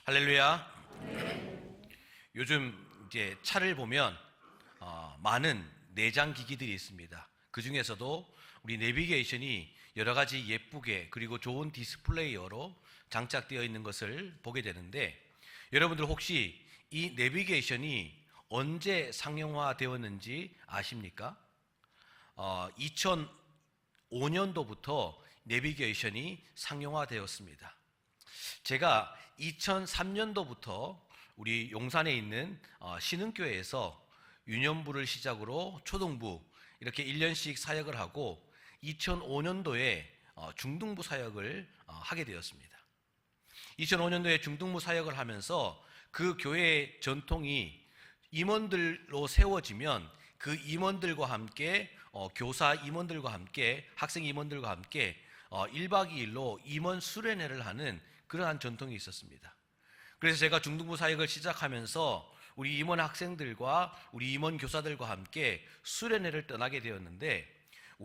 할렐루야. 요즘 이제 차를 보면 많은 내장 기기들이 있습니다. 그 중에서도 우리 내비게이션이 여러 가지 예쁘게 그리고 좋은 디스플레이어로 장착되어 있는 것을 보게 되는데, 여러분들 혹시 이 내비게이션이 언제 상용화되었는지 아십니까? 2005년도부터 내비게이션이 상용화되었습니다. 제가 2003년도부터 우리 용산에 있는 신흥교회에서 유년부를 시작으로 초등부 이렇게 1년씩 사역을 하고 2005년도에 중등부 사역을 하게 되었습니다. 2005년도에 중등부 사역을 하면서 그 교회의 전통이 임원들로 세워지면 그 임원들과 함께 교사 임원들과 함께 학생 임원들과 함께 1박 2일로 임원 수련회를 하는 그러한 전통이 있었습니다. 그래서 제가 중등부 사역을 시작하면서 우리 임원 학생들과 우리 임원 교사들과 함께 수련회를 떠나게 되었는데,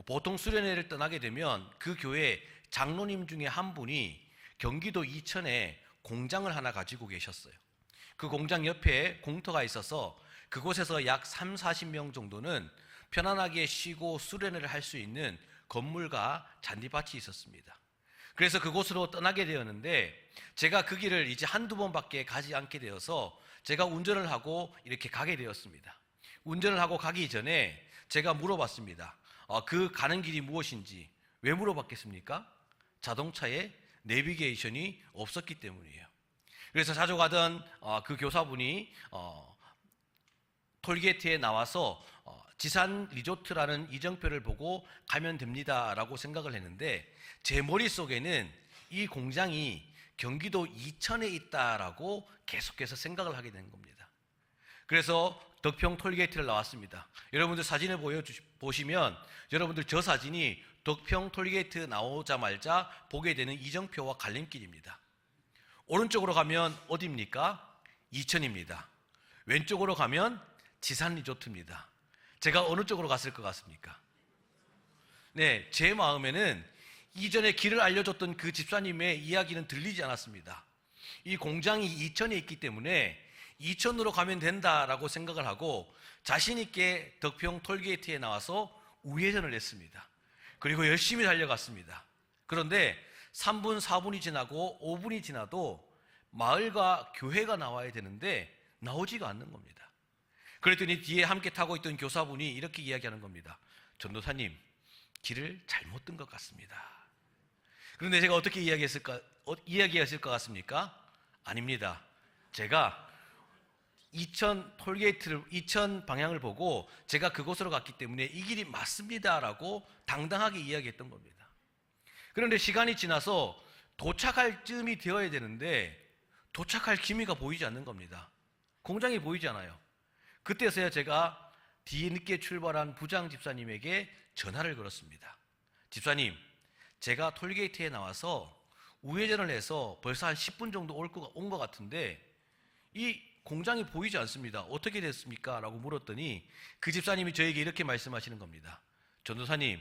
보통 수련회를 떠나게 되면 그 교회 장로님 중에 한 분이 경기도 이천에 공장을 하나 가지고 계셨어요. 그 공장 옆에 공터가 있어서 그곳에서 약 30-40명 정도는 편안하게 쉬고 수련회를 할 수 있는 건물과 잔디밭이 있었습니다. 그래서 그곳으로 떠나게 되었는데, 제가 그 길을 이제 한두 번밖에 가지 않게 되어서 제가 운전을 하고 이렇게 가게 되었습니다. 운전을 하고 가기 전에 제가 물어봤습니다. 그 가는 길이 무엇인지. 왜 물어봤겠습니까? 자동차에 내비게이션이 없었기 때문이에요. 그래서 자주 가던 그 교사분이 톨게이트에 나와서 지산 리조트라는 이정표를 보고 가면 됩니다 라고 생각을 했는데, 제 머릿속에는 이 공장이 경기도 이천에 있다라고 계속해서 생각을 하게 된 겁니다. 그래서 덕평 톨게이트를 나왔습니다. 여러분들 사진을 보시면 여러분들 저 사진이 덕평 톨게이트 나오자마자 보게 되는 이정표와 갈림길입니다. 오른쪽으로 가면 어디입니까? 이천입니다. 왼쪽으로 가면 지산 리조트입니다. 제가 어느 쪽으로 갔을 것 같습니까? 네, 제 마음에는 이전에 길을 알려줬던 그 집사님의 이야기는 들리지 않았습니다. 이 공장이 이천에 있기 때문에 이천으로 가면 된다라고 생각을 하고 자신 있게 덕평 톨게이트에 나와서 우회전을 했습니다. 그리고 열심히 달려갔습니다. 그런데 3분, 4분이 지나고 5분이 지나도 마을과 교회가 나와야 되는데 나오지가 않는 겁니다. 그랬더니 뒤에 함께 타고 있던 교사분이 이렇게 이야기하는 겁니다. 전도사님, 길을 잘못 든 것 같습니다. 그런데 제가 어떻게 이야기했을 것 같습니까? 아닙니다. 제가 이천 방향을 보고 제가 그곳으로 갔기 때문에 이 길이 맞습니다라고 당당하게 이야기했던 겁니다. 그런데 시간이 지나서 도착할 쯤이 되어야 되는데 도착할 기미가 보이지 않는 겁니다. 공장이 보이지 않아요. 그때서야 제가 뒤늦게 출발한 부장 집사님에게 전화를 걸었습니다. 집사님, 제가 톨게이트에 나와서 우회전을 해서 벌써 한 10분 정도 온 것 같은데 이 공장이 보이지 않습니다. 어떻게 됐습니까? 라고 물었더니 그 집사님이 저에게 이렇게 말씀하시는 겁니다. 전도사님,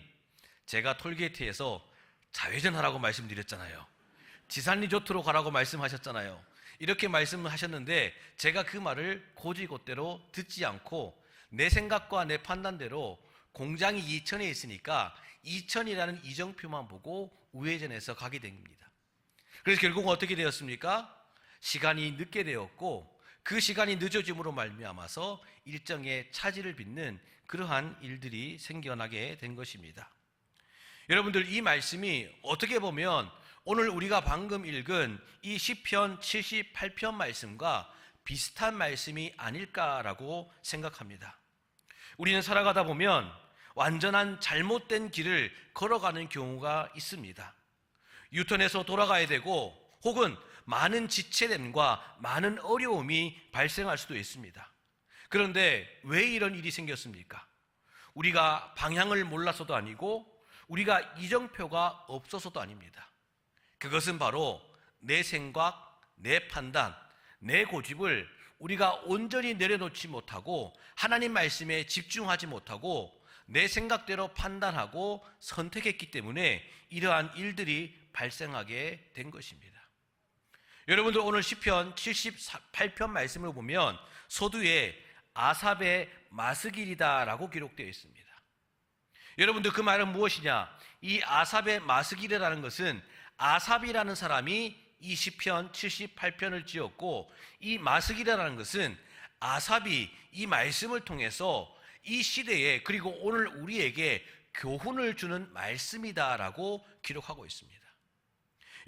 제가 톨게이트에서 좌회전하라고 말씀드렸잖아요. 지산 리조트로 가라고 말씀하셨잖아요. 이렇게 말씀하셨는데 제가 그 말을 곧이곧대로 듣지 않고 내 생각과 내 판단대로 공장이 이천에 있으니까 이천이라는 이정표만 보고 우회전해서 가게 됩니다. 그래서 결국 어떻게 되었습니까? 시간이 늦게 되었고 그 시간이 늦어짐으로 말미암아서 일정에 차질을 빚는 그러한 일들이 생겨나게 된 것입니다. 여러분들, 이 말씀이 어떻게 보면 오늘 우리가 방금 읽은 이 시편 78편 말씀과 비슷한 말씀이 아닐까라고 생각합니다. 우리는 살아가다 보면 완전한 잘못된 길을 걸어가는 경우가 있습니다. 유턴해서 돌아가야 되고 혹은 많은 지체됨과 많은 어려움이 발생할 수도 있습니다. 그런데 왜 이런 일이 생겼습니까? 우리가 방향을 몰라서도 아니고 우리가 이정표가 없어서도 아닙니다. 그것은 바로 내 생각, 내 판단, 내 고집을 우리가 온전히 내려놓지 못하고 하나님 말씀에 집중하지 못하고 내 생각대로 판단하고 선택했기 때문에 이러한 일들이 발생하게 된 것입니다. 여러분들 오늘 시편 78편 말씀을 보면 서두에 아삽의 마스길이다라고 기록되어 있습니다. 여러분들 그 말은 무엇이냐? 이 아삽의 마스길이라는 것은 아삽이라는 사람이 이 시편 78편을 지었고, 이 마스길이라는 것은 아삽이 이 말씀을 통해서 이 시대에 그리고 오늘 우리에게 교훈을 주는 말씀이다라고 기록하고 있습니다.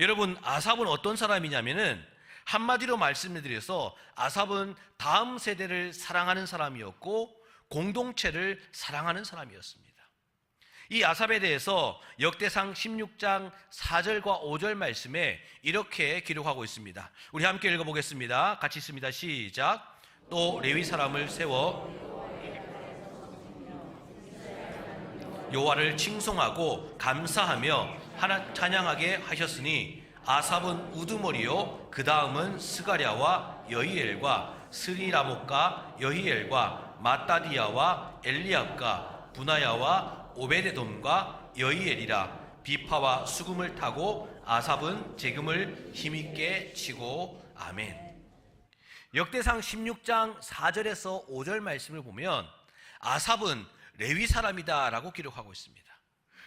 여러분, 아삽은 어떤 사람이냐면은 한마디로 말씀을 드려서 아삽은 다음 세대를 사랑하는 사람이었고 공동체를 사랑하는 사람이었습니다. 이 아삽에 대해서 역대상 16장 4절과 5절 말씀에 이렇게 기록하고 있습니다. 우리 함께 읽어보겠습니다. 같이 있습니다. 시작. 또 레위 사람을 세워 여호와를 칭송하고 감사하며 하나 찬양하게 하셨으니 아삽은 우두머리요 그 다음은 스가랴와 여히엘과 스리라목과 여히엘과 마따디야와 엘리압과 부나야와 오베데돔과 여히엘이라. 비파와 수금을 타고 아삽은 재금을 힘있게 치고. 아멘. 역대상 16장 4절에서 5절 말씀을 보면 아삽은 레위 사람이다라고 기록하고 있습니다.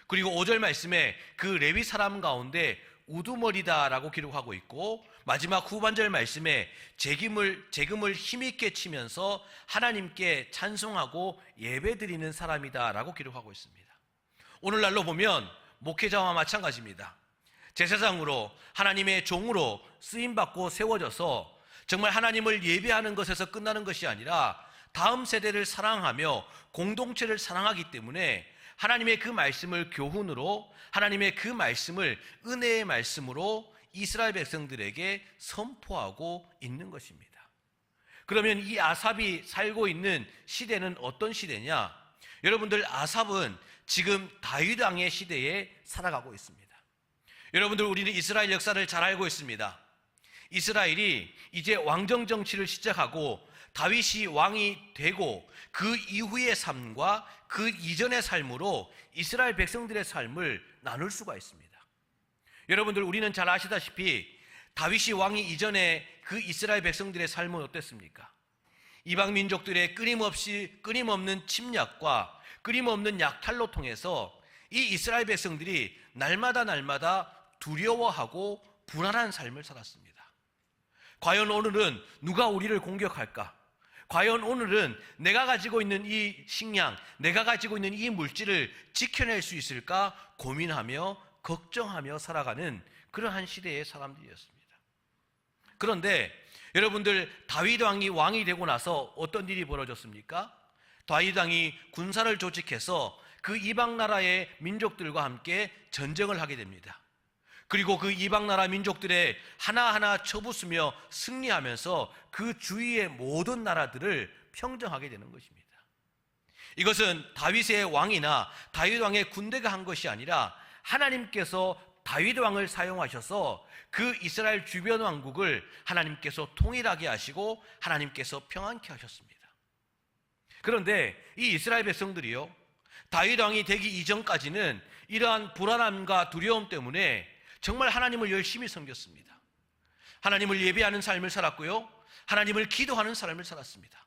그리고 5절 말씀에 그 레위 사람 가운데 우두머리다라고 기록하고 있고, 마지막 후반절 말씀에 재금을 힘있게 치면서 하나님께 찬송하고 예배드리는 사람이다라고 기록하고 있습니다. 오늘날로 보면 목회자와 마찬가지입니다. 제사장으로 하나님의 종으로 쓰임받고 세워져서 정말 하나님을 예배하는 것에서 끝나는 것이 아니라 다음 세대를 사랑하며 공동체를 사랑하기 때문에 하나님의 그 말씀을 교훈으로, 하나님의 그 말씀을 은혜의 말씀으로 이스라엘 백성들에게 선포하고 있는 것입니다. 그러면 이 아삽이 살고 있는 시대는 어떤 시대냐? 여러분들, 아삽은 지금 다윗 왕의 시대에 살아가고 있습니다. 여러분들, 우리는 이스라엘 역사를 잘 알고 있습니다. 이스라엘이 이제 왕정 정치를 시작하고 다윗이 왕이 되고 그 이후의 삶과 그 이전의 삶으로 이스라엘 백성들의 삶을 나눌 수가 있습니다. 여러분들, 우리는 잘 아시다시피 다윗이 왕이 이전에 그 이스라엘 백성들의 삶은 어땠습니까? 이방 민족들의 끊임없는 침략과 끊임없는 약탈로 통해서 이 이스라엘 백성들이 날마다 두려워하고 불안한 삶을 살았습니다. 과연 오늘은 누가 우리를 공격할까? 과연 오늘은 내가 가지고 있는 이 식량, 내가 가지고 있는 이 물질을 지켜낼 수 있을까 고민하며 걱정하며 살아가는 그러한 시대의 사람들이었습니다. 그런데 여러분들, 다윗 왕이 되고 나서 어떤 일이 벌어졌습니까? 다윗 왕이 군사를 조직해서 그 이방 나라의 민족들과 함께 전쟁을 하게 됩니다. 그리고 그 이방 나라 민족들의 하나하나 쳐부수며 승리하면서 그 주위의 모든 나라들을 평정하게 되는 것입니다. 이것은 다윗의 왕이나 다윗 왕의 군대가 한 것이 아니라 하나님께서 다윗 왕을 사용하셔서 그 이스라엘 주변 왕국을 하나님께서 통일하게 하시고 하나님께서 평안케 하셨습니다. 그런데 이 이스라엘 백성들이요, 다윗 왕이 되기 이전까지는 이러한 불안함과 두려움 때문에 정말 하나님을 열심히 섬겼습니다. 하나님을 예배하는 삶을 살았고요, 하나님을 기도하는 삶을 살았습니다.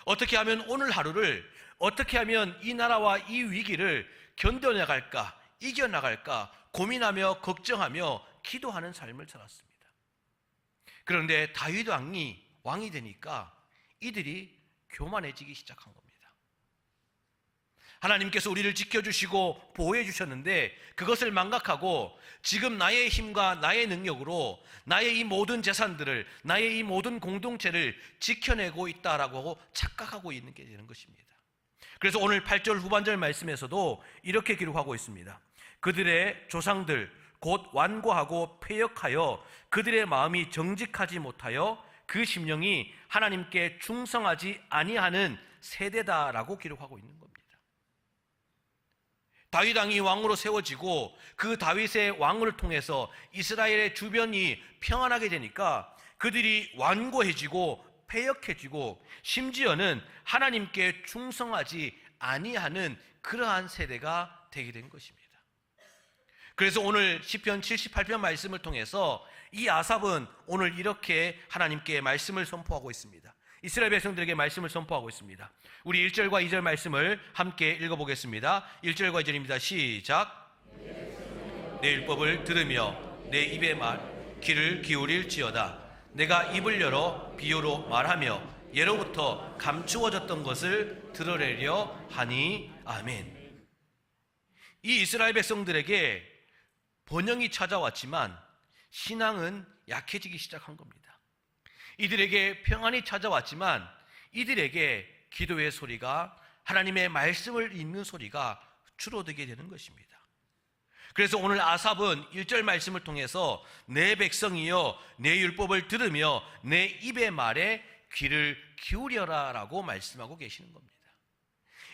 어떻게 하면 오늘 하루를, 어떻게 하면 이 나라와 이 위기를 견뎌나갈까, 이겨나갈까 고민하며 걱정하며 기도하는 삶을 살았습니다. 그런데 다윗 왕이 되니까 이들이 교만해지기 시작한 겁니다. 하나님께서 우리를 지켜주시고 보호해 주셨는데 그것을 망각하고 지금 나의 힘과 나의 능력으로 나의 이 모든 재산들을, 나의 이 모든 공동체를 지켜내고 있다라고 착각하고 있는 게 되는 것입니다. 그래서 오늘 8절 후반절 말씀에서도 이렇게 기록하고 있습니다. 그들의 조상들 곧 완고하고 패역하여 그들의 마음이 정직하지 못하여 그 심령이 하나님께 충성하지 아니하는 세대다라고 기록하고 있는 겁니다. 다윗 왕이 왕으로 세워지고 그 다윗의 왕을 통해서 이스라엘의 주변이 평안하게 되니까 그들이 완고해지고 패역해지고 심지어는 하나님께 충성하지 아니하는 그러한 세대가 되게 된 것입니다. 그래서 오늘 시편 78편 말씀을 통해서 이 아삽은 오늘 이렇게 하나님께 말씀을 선포하고 있습니다. 이스라엘 백성들에게 말씀을 선포하고 있습니다. 우리 1절과 2절 말씀을 함께 읽어보겠습니다. 1절과 2절입니다. 시작. 내 율법을 들으며 내 입의 귀를 기울일지어다. 내가 입을 열어 비유로 말하며 예로부터 감추어졌던 것을 드러내려 하니. 아멘. 이 이스라엘 백성들에게 번영이 찾아왔지만 신앙은 약해지기 시작한 겁니다. 이들에게 평안이 찾아왔지만 이들에게 기도의 소리가, 하나님의 말씀을 읽는 소리가 줄어들게 되는 것입니다. 그래서 오늘 아삽은 1절 말씀을 통해서 내 백성이여 내 율법을 들으며 내 입의 말에 귀를 기울여라 라고 말씀하고 계시는 겁니다.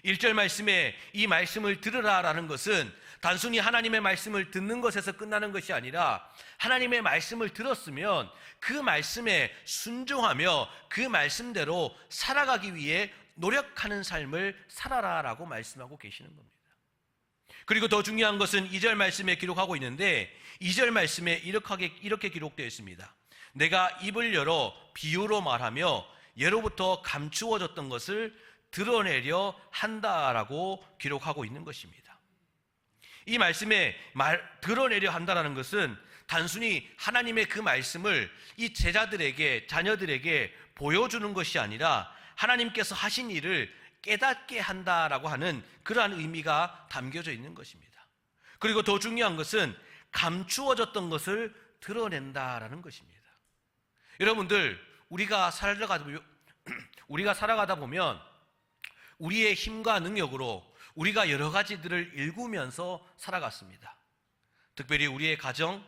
1절 말씀에 이 말씀을 들으라라는 것은 단순히 하나님의 말씀을 듣는 것에서 끝나는 것이 아니라 하나님의 말씀을 들었으면 그 말씀에 순종하며 그 말씀대로 살아가기 위해 노력하는 삶을 살아라라고 말씀하고 계시는 겁니다. 그리고 더 중요한 것은 2절 말씀에 기록하고 있는데 2절 말씀에 이렇게 기록되어 있습니다. 내가 입을 열어 비유로 말하며 예로부터 감추어졌던 것을 드러내려 한다라고 기록하고 있는 것입니다. 이 말씀에 드러내려 한다라는 것은 단순히 하나님의 그 말씀을 이 제자들에게, 자녀들에게 보여주는 것이 아니라 하나님께서 하신 일을 깨닫게 한다라고 하는 그러한 의미가 담겨져 있는 것입니다. 그리고 더 중요한 것은 감추어졌던 것을 드러낸다라는 것입니다. 여러분들, 우리가 살아가다 보면 우리의 힘과 능력으로 우리가 여러 가지들을 일구면서 살아갔습니다. 특별히 우리의 가정,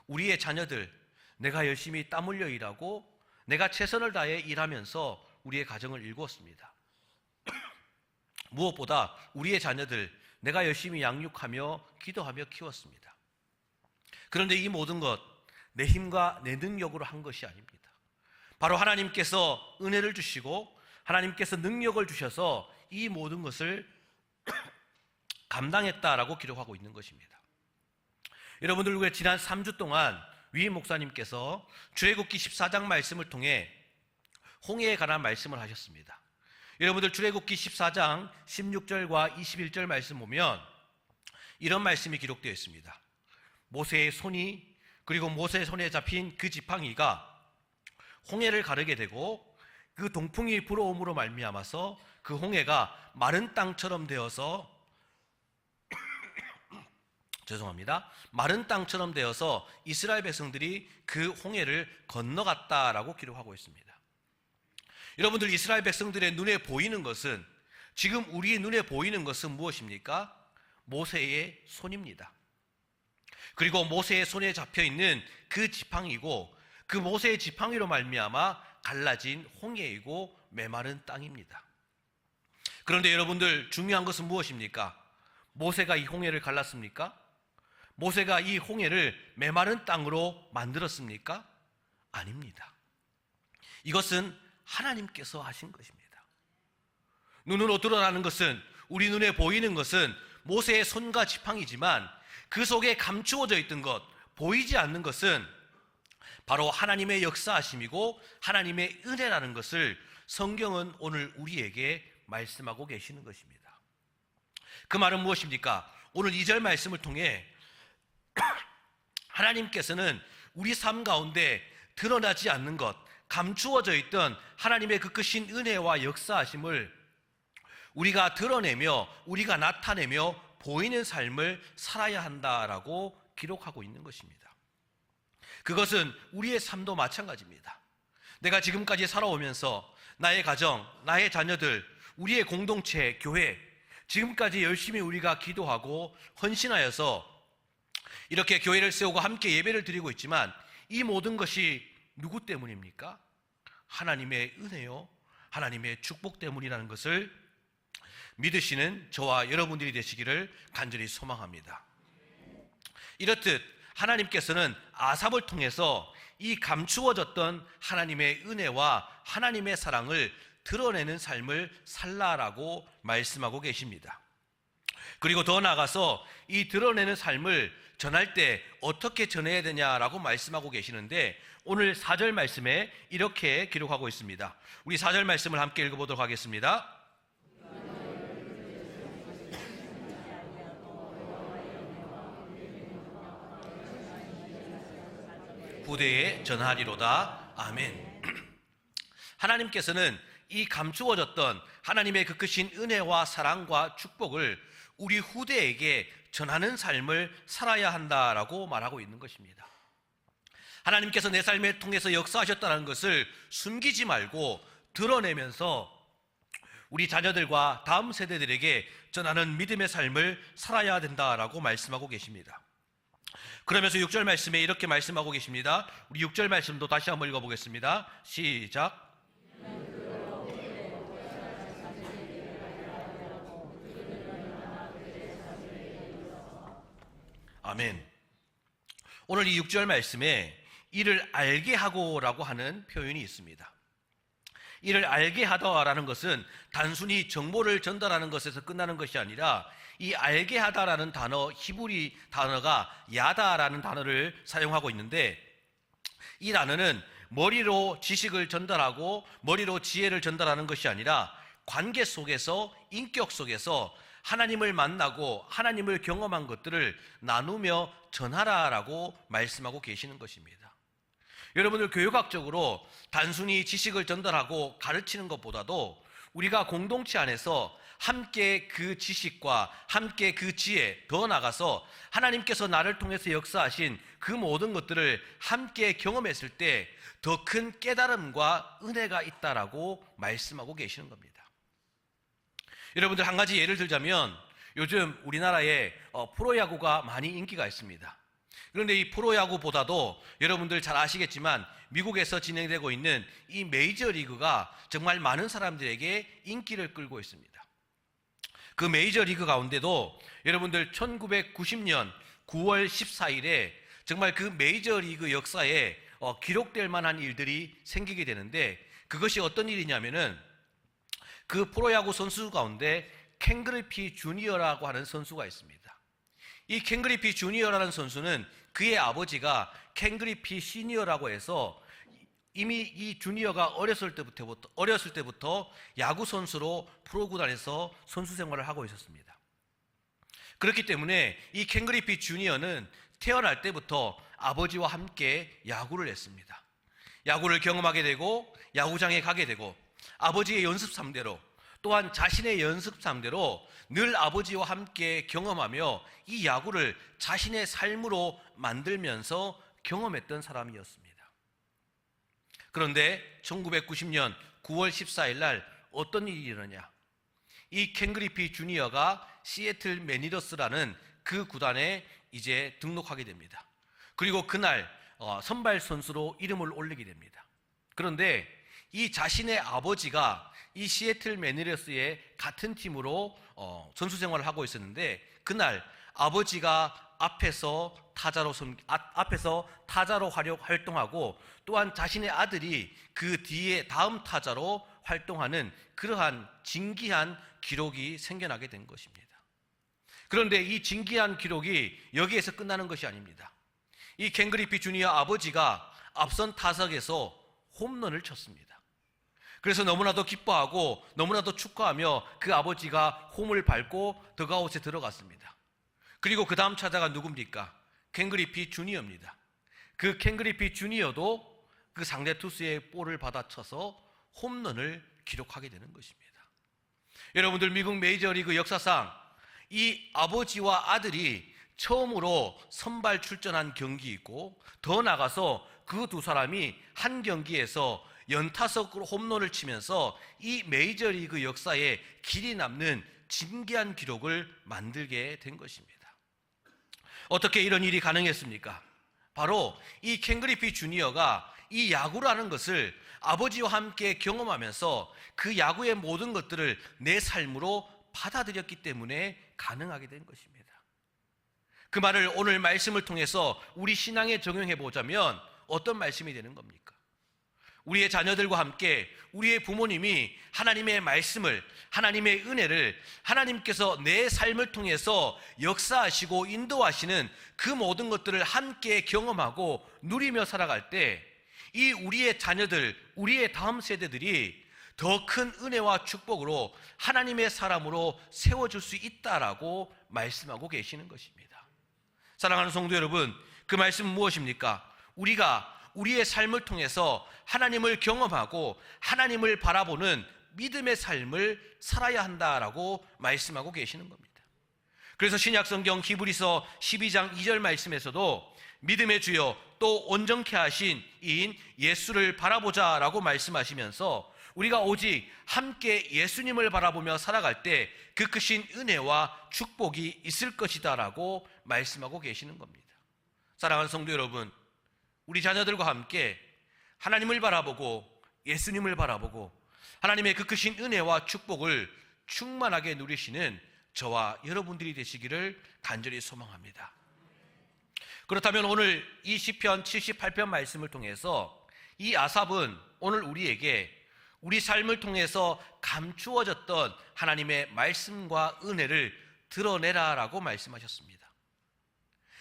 우리의 자녀들, 내가 열심히 땀 흘려 일하고 내가 최선을 다해 일하면서 우리의 가정을 일구었습니다. 무엇보다 우리의 자녀들, 내가 열심히 양육하며 기도하며 키웠습니다. 그런데 이 모든 것 내 힘과 내 능력으로 한 것이 아닙니다. 바로 하나님께서 은혜를 주시고 하나님께서 능력을 주셔서 이 모든 것을 감당했다라고 기록하고 있는 것입니다. 여러분들, 지난 3주 동안 위 목사님께서 출애굽기 14장 말씀을 통해 홍해에 관한 말씀을 하셨습니다. 여러분들, 출애굽기 14장 16절과 21절 말씀 보면 이런 말씀이 기록되어 있습니다. 모세의 손이, 그리고 모세의 손에 잡힌 그 지팡이가 홍해를 가르게 되고 그 동풍이 불어옴으로 말미암아서 그 홍해가 마른 땅처럼 되어서 마른 땅처럼 되어서 이스라엘 백성들이 그 홍해를 건너갔다라고 기록하고 있습니다. 여러분들, 이스라엘 백성들의 눈에 보이는 것은, 지금 우리의 눈에 보이는 것은 무엇입니까? 모세의 손입니다. 그리고 모세의 손에 잡혀있는 그 지팡이고 그 모세의 지팡이로 말미암아 갈라진 홍해이고 메마른 땅입니다. 그런데 여러분들, 중요한 것은 무엇입니까? 모세가 이 홍해를 갈랐습니까? 모세가 이 홍해를 메마른 땅으로 만들었습니까? 아닙니다. 이것은 하나님께서 하신 것입니다. 눈으로 드러나는 것은, 우리 눈에 보이는 것은 모세의 손과 지팡이지만 그 속에 감추어져 있던 것, 보이지 않는 것은 바로 하나님의 역사하심이고 하나님의 은혜라는 것을 성경은 오늘 우리에게 말씀하고 계시는 것입니다. 그 말은 무엇입니까? 오늘 2절 말씀을 통해 하나님께서는 우리 삶 가운데 드러나지 않는 것, 감추어져 있던 하나님의 그 크신 은혜와 역사하심을 우리가 드러내며 우리가 나타내며 보이는 삶을 살아야 한다라고 기록하고 있는 것입니다. 그것은 우리의 삶도 마찬가지입니다. 내가 지금까지 살아오면서 나의 가정, 나의 자녀들, 우리의 공동체, 교회, 지금까지 열심히 우리가 기도하고 헌신하여서 이렇게 교회를 세우고 함께 예배를 드리고 있지만 이 모든 것이 누구 때문입니까? 하나님의 은혜요, 하나님의 축복 때문이라는 것을 믿으시는 저와 여러분들이 되시기를 간절히 소망합니다. 이렇듯 하나님께서는 아삽을 통해서 이 감추어졌던 하나님의 은혜와 하나님의 사랑을 드러내는 삶을 살라라고 말씀하고 계십니다. 그리고 더 나아가서 이 드러내는 삶을 전할 때 어떻게 전해야 되냐라고 말씀하고 계시는데, 오늘 4절 말씀에 이렇게 기록하고 있습니다. 우리 4절 말씀을 함께 읽어보도록 하겠습니다. 후대에 전하리로다. 아멘. 하나님께서는 이 감추어졌던 하나님의 그 크신 은혜와 사랑과 축복을 우리 후대에게 전하는 삶을 살아야 한다라고 말하고 있는 것입니다. 하나님께서 내 삶을 통해서 역사하셨다는 것을 숨기지 말고 드러내면서 우리 자녀들과 다음 세대들에게 전하는 믿음의 삶을 살아야 된다라고 말씀하고 계십니다. 그러면서 6절 말씀에 이렇게 말씀하고 계십니다. 우리 6절 말씀도 다시 한번 읽어보겠습니다. 시작. 아멘. 오늘 이 6절 말씀에 이를 알게 하고라고 하는 표현이 있습니다. 이를 알게 하다라는 것은 단순히 정보를 전달하는 것에서 끝나는 것이 아니라, 이 알게 하다라는 단어, 히브리 단어가 야다라는 단어를 사용하고 있는데, 이 단어는 머리로 지식을 전달하고 머리로 지혜를 전달하는 것이 아니라 관계 속에서, 인격 속에서 하나님을 만나고 하나님을 경험한 것들을 나누며 전하라라고 말씀하고 계시는 것입니다. 여러분들, 교육학적으로 단순히 지식을 전달하고 가르치는 것보다도 우리가 공동체 안에서 함께 그 지식과 함께 그 지혜, 더 나아가서 하나님께서 나를 통해서 역사하신 그 모든 것들을 함께 경험했을 때 더 큰 깨달음과 은혜가 있다라고 말씀하고 계시는 겁니다. 여러분들, 한 가지 예를 들자면 요즘 우리나라에 프로야구가 많이 인기가 있습니다. 그런데 이 프로야구보다도 여러분들 잘 아시겠지만 미국에서 진행되고 있는 이 메이저리그가 정말 많은 사람들에게 인기를 끌고 있습니다. 그 메이저리그 가운데도 여러분들 1990년 9월 14일에 정말 그 메이저리그 역사에 기록될 만한 일들이 생기게 되는데, 그것이 어떤 일이냐면은 그 프로야구 선수 가운데 켄 그리피 주니어라고 하는 선수가 있습니다. 이 켄 그리피 주니어라는 선수는 그의 아버지가 켄 그리피 시니어라고 해서 이미 이 주니어가 어렸을 때부터 야구 선수로 프로구단에서 선수 생활을 하고 있었습니다. 그렇기 때문에 이 켄 그리피 주니어는 태어날 때부터 아버지와 함께 야구를 했습니다. 야구를 경험하게 되고 야구장에 가게 되고 아버지의 연습 상대로, 또한 자신의 연습 상대로 늘 아버지와 함께 경험하며 이 야구를 자신의 삶으로 만들면서 경험했던 사람이었습니다. 그런데 1990년 9월 14일 날 어떤 일이 일어나냐? 이 켄 그리피 주니어가 시애틀 매니저스라는 그 구단에 이제 등록하게 됩니다. 그리고 그날 선발 선수로 이름을 올리게 됩니다. 그런데 이 자신의 아버지가 이 시애틀 매니저스의 같은 팀으로 선수 생활을 하고 있었는데, 그날 아버지가 앞에서 타자로 활동하고, 또한 자신의 아들이 그 뒤에 다음 타자로 활동하는 그러한 진기한 기록이 생겨나게 된 것입니다. 그런데 이 진기한 기록이 여기에서 끝나는 것이 아닙니다. 이 켄 그리피 주니어 아버지가 앞선 타석에서 홈런을 쳤습니다. 그래서 너무나도 기뻐하고 너무나도 축하하며 그 아버지가 홈을 밟고 더가웃에 들어갔습니다. 그리고 그 다음 타자가 누굽니까? 켄 그리피 주니어입니다. 그 켄 그리피 주니어도 그 상대 투수의 볼을 받아쳐서 홈런을 기록하게 되는 것입니다. 여러분들, 미국 메이저리그 역사상 이 아버지와 아들이 처음으로 선발 출전한 경기 있고, 더 나아가서 그 두 사람이 한 경기에서 연타석으로 홈런을 치면서 이 메이저리그 역사에 길이 남는 진기한 기록을 만들게 된 것입니다. 어떻게 이런 일이 가능했습니까? 바로 이 켄 그리피 주니어가 이 야구라는 것을 아버지와 함께 경험하면서 그 야구의 모든 것들을 내 삶으로 받아들였기 때문에 가능하게 된 것입니다. 그 말을 오늘 말씀을 통해서 우리 신앙에 적용해 보자면 어떤 말씀이 되는 겁니까? 우리의 자녀들과 함께 우리의 부모님이 하나님의 말씀을, 하나님의 은혜를, 하나님께서 내 삶을 통해서 역사하시고 인도하시는 그 모든 것들을 함께 경험하고 누리며 살아갈 때 이 우리의 자녀들, 우리의 다음 세대들이 더 큰 은혜와 축복으로 하나님의 사람으로 세워줄 수 있다라고 말씀하고 계시는 것입니다. 사랑하는 성도 여러분, 그 말씀은 무엇입니까? 우리가 우리의 삶을 통해서 하나님을 경험하고 하나님을 바라보는 믿음의 삶을 살아야 한다라고 말씀하고 계시는 겁니다. 그래서 신약성경 히브리서 12장 2절 말씀에서도 믿음의 주여 또 온전케 하신 이인 예수를 바라보자라고 말씀하시면서 우리가 오직 함께 예수님을 바라보며 살아갈 때 그 크신 은혜와 축복이 있을 것이다라고 말씀하고 계시는 겁니다. 사랑하는 성도 여러분, 우리 자녀들과 함께 하나님을 바라보고 예수님을 바라보고 하나님의 그 크신 은혜와 축복을 충만하게 누리시는 저와 여러분들이 되시기를 간절히 소망합니다. 그렇다면 오늘 이 시편 78편 말씀을 통해서 이 아삽은 오늘 우리에게 우리 삶을 통해서 감추어졌던 하나님의 말씀과 은혜를 드러내라라고 말씀하셨습니다.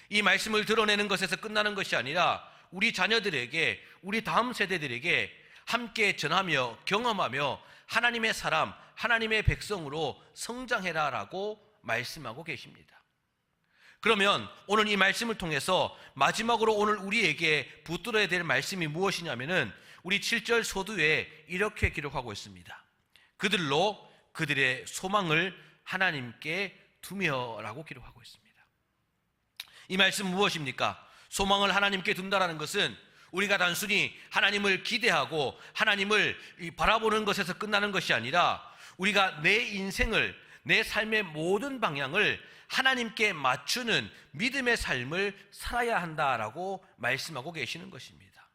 이 말씀을 드러내는 것에서 끝나는 것이 아니라 우리 자녀들에게, 우리 다음 세대들에게 함께 전하며 경험하며 하나님의 사람, 하나님의 백성으로 성장해라라고 말씀하고 계십니다. 그러면 오늘 이 말씀을 통해서 마지막으로 오늘 우리에게 붙들어야 될 말씀이 무엇이냐면은 우리 7절 소두에 이렇게 기록하고 있습니다. 그들로 그들의 소망을 하나님께 두며라고 기록하고 있습니다. 이 말씀은 무엇입니까? 소망을 하나님께 둔다라는 것은 우리가 단순히 하나님을 기대하고 하나님을 바라보는 것에서 끝나는 것이 아니라 우리가 내 인생을, 내 삶의 모든 방향을 하나님께 맞추는 믿음의 삶을 살아야 한다라고 말씀하고 계시는 것입니다.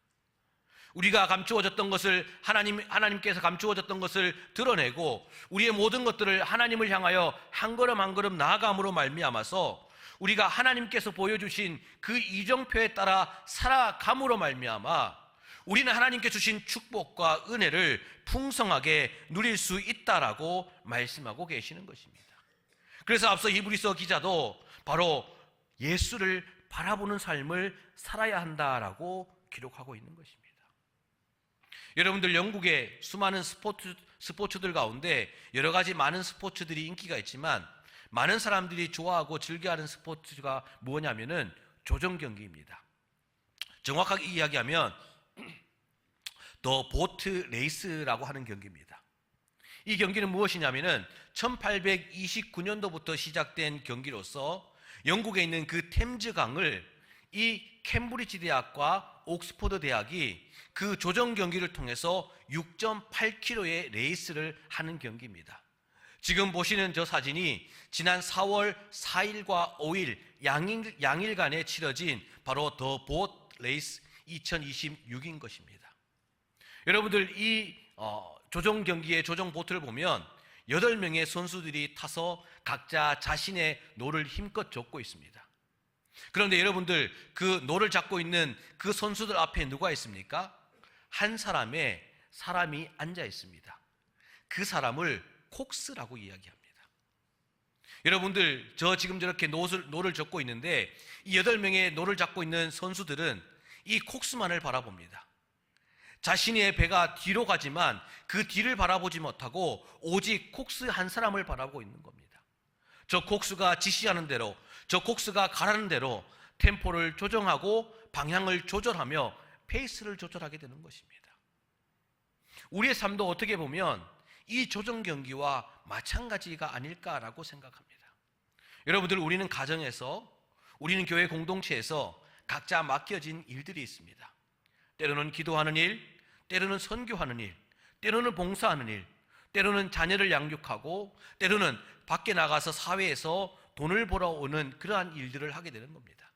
우리가 감추어졌던 것을 하나님께서 감추어졌던 것을 드러내고 우리의 모든 것들을 하나님을 향하여 한 걸음 한 걸음 나아감으로 말미암아서 우리가 하나님께서 보여주신 그 이정표에 따라 살아감으로 말미암아 우리는 하나님께 주신 축복과 은혜를 풍성하게 누릴 수 있다라고 말씀하고 계시는 것입니다. 그래서 앞서 히브리서 기자도 바로 예수를 바라보는 삶을 살아야 한다라고 기록하고 있는 것입니다. 여러분들, 영국의 수많은 스포츠들 가운데 여러 가지 많은 스포츠들이 인기가 있지만 많은 사람들이 좋아하고 즐겨하는 스포츠가 뭐냐면은 조정 경기입니다. 정확하게 이야기하면 더 보트 레이스라고 하는 경기입니다. 이 경기는 무엇이냐면은 1829년도부터 시작된 경기로서 영국에 있는 그 템즈 강을 이 캠브리지 대학과 옥스퍼드 대학이 그 조정 경기를 통해서 6.8km의 레이스를 하는 경기입니다. 지금 보시는 저 사진이 지난 4월 4일과 5일 양일간에 치러진 바로 더 보트 레이스 2026인 것입니다. 여러분들, 이 조정 경기의 조정 보트를 보면 8명의 선수들이 타서 각자 자신의 노를 힘껏 젓고 있습니다. 그런데 여러분들, 그 노를 잡고 있는 그 선수들 앞에 누가 있습니까? 한 사람이 앉아 있습니다. 그 사람을 콕스라고 이야기합니다. 여러분들, 저 지금 저렇게 노를 젓고 있는데 이 8명의 노를 잡고 있는 선수들은 이 콕스만을 바라봅니다. 자신의 배가 뒤로 가지만 그 뒤를 바라보지 못하고 오직 콕스 한 사람을 바라보고 있는 겁니다. 저 콕스가 지시하는 대로, 저 콕스가 가라는 대로 템포를 조정하고 방향을 조절하며 페이스를 조절하게 되는 것입니다. 우리의 삶도 어떻게 보면 이 조정 경기와 마찬가지가 아닐까라고 생각합니다. 여러분들, 우리는 가정에서, 우리는 교회 공동체에서 각자 맡겨진 일들이 있습니다. 때로는 기도하는 일, 때로는 선교하는 일, 때로는 봉사하는 일, 때로는 자녀를 양육하고 때로는 밖에 나가서 사회에서 돈을 벌어오는 그러한 일들을 하게 되는 겁니다.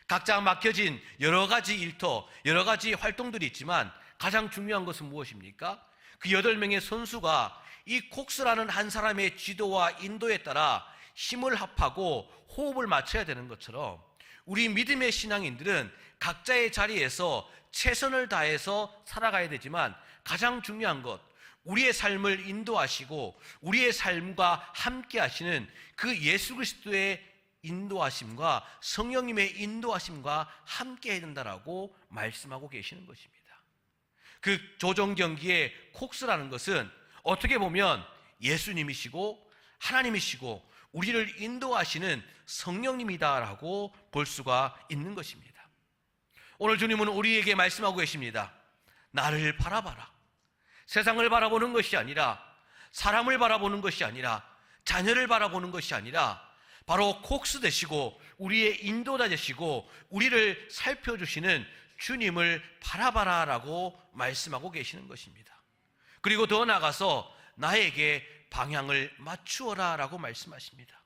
각자 맡겨진 여러 가지 일터, 여러 가지 활동들이 있지만 가장 중요한 것은 무엇입니까? 그 8명의 선수가 이 콕스라는 한 사람의 지도와 인도에 따라 힘을 합하고 호흡을 맞춰야 되는 것처럼 우리 믿음의 신앙인들은 각자의 자리에서 최선을 다해서 살아가야 되지만 가장 중요한 것, 우리의 삶을 인도하시고 우리의 삶과 함께 하시는 그 예수 그리스도의 인도하심과 성령님의 인도하심과 함께 해야 된다라고 말씀하고 계시는 것입니다. 그 조정경기의 콕스라는 것은 어떻게 보면 예수님이시고 하나님이시고 우리를 인도하시는 성령님이다라고 볼 수가 있는 것입니다. 오늘 주님은 우리에게 말씀하고 계십니다. 나를 바라봐라. 세상을 바라보는 것이 아니라, 사람을 바라보는 것이 아니라, 자녀를 바라보는 것이 아니라 바로 콕스 되시고 우리의 인도자 되시고 우리를 살펴주시는 주님을 바라봐라라고 말씀하고 계시는 것입니다. 그리고 더 나아가서 나에게 방향을 맞추어라라고 말씀하십니다.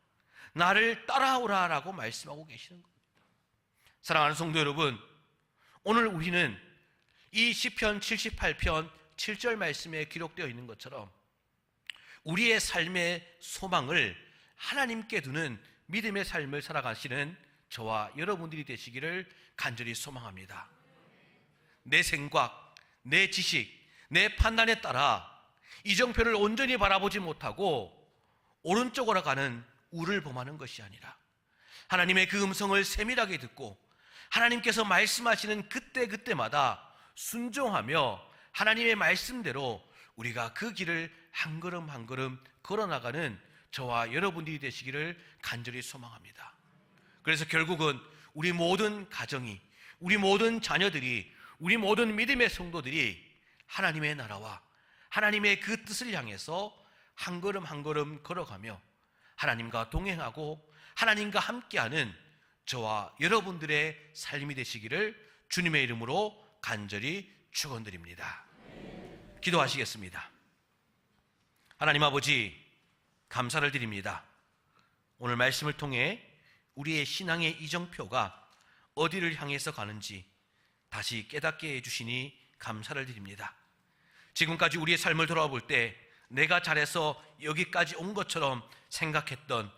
나를 따라오라라고 말씀하고 계시는 겁니다. 사랑하는 성도 여러분, 오늘 우리는 이 시편 78편 7절 말씀에 기록되어 있는 것처럼 우리의 삶의 소망을 하나님께 두는 믿음의 삶을 살아가시는 저와 여러분들이 되시기를 간절히 소망합니다. 내 생각, 내 지식, 내 판단에 따라 이정표를 온전히 바라보지 못하고 오른쪽으로 가는 우를 범하는 것이 아니라 하나님의 그 음성을 세밀하게 듣고 하나님께서 말씀하시는 그때그때마다 순종하며 하나님의 말씀대로 우리가 그 길을 한 걸음 한 걸음 걸어나가는 저와 여러분들이 되시기를 간절히 소망합니다. 그래서 결국은 우리 모든 가정이, 우리 모든 자녀들이, 우리 모든 믿음의 성도들이 하나님의 나라와 하나님의 그 뜻을 향해서 한 걸음 한 걸음 걸어가며 하나님과 동행하고 하나님과 함께하는 저와 여러분들의 삶이 되시기를 주님의 이름으로 간절히 축원드립니다. 기도하시겠습니다. 하나님 아버지, 감사를 드립니다. 오늘 말씀을 통해 우리의 신앙의 이정표가 어디를 향해서 가는지 다시 깨닫게 해주시니 감사를 드립니다. 지금까지 우리의 삶을 돌아볼 때 내가 잘해서 여기까지 온 것처럼 생각했던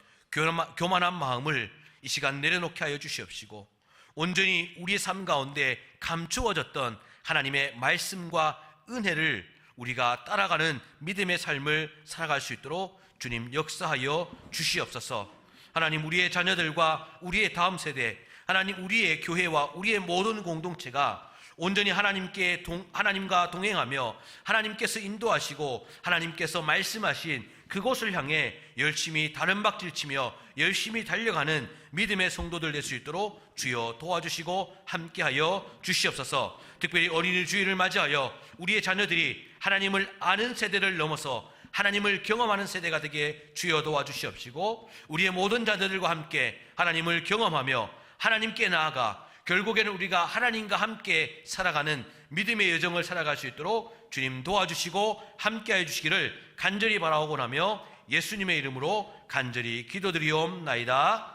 교만한 마음을 이 시간 내려놓게 하여 주시옵시고, 온전히 우리의 삶 가운데 감추어졌던 하나님의 말씀과 은혜를 우리가 따라가는 믿음의 삶을 살아갈 수 있도록 주님 역사하여 주시옵소서. 하나님, 우리의 자녀들과 우리의 다음 세대, 하나님 우리의 교회와 우리의 모든 공동체가 온전히 하나님과 동행하며 하나님께서 인도하시고 하나님께서 말씀하신 그곳을 향해 열심히 다른 박질치며 열심히 달려가는 믿음의 성도들 될 수 있도록 주여 도와주시고 함께하여 주시옵소서. 특별히 어린이 주일을 맞이하여 우리의 자녀들이 하나님을 아는 세대를 넘어서 하나님을 경험하는 세대가 되게 주여 도와주시옵시고, 우리의 모든 자녀들과 함께 하나님을 경험하며 하나님께 나아가 결국에는 우리가 하나님과 함께 살아가는 믿음의 여정을 살아갈 수 있도록 주님 도와주시고 함께해 주시기를 간절히 바라오고 나며 예수님의 이름으로 간절히 기도드리옵나이다.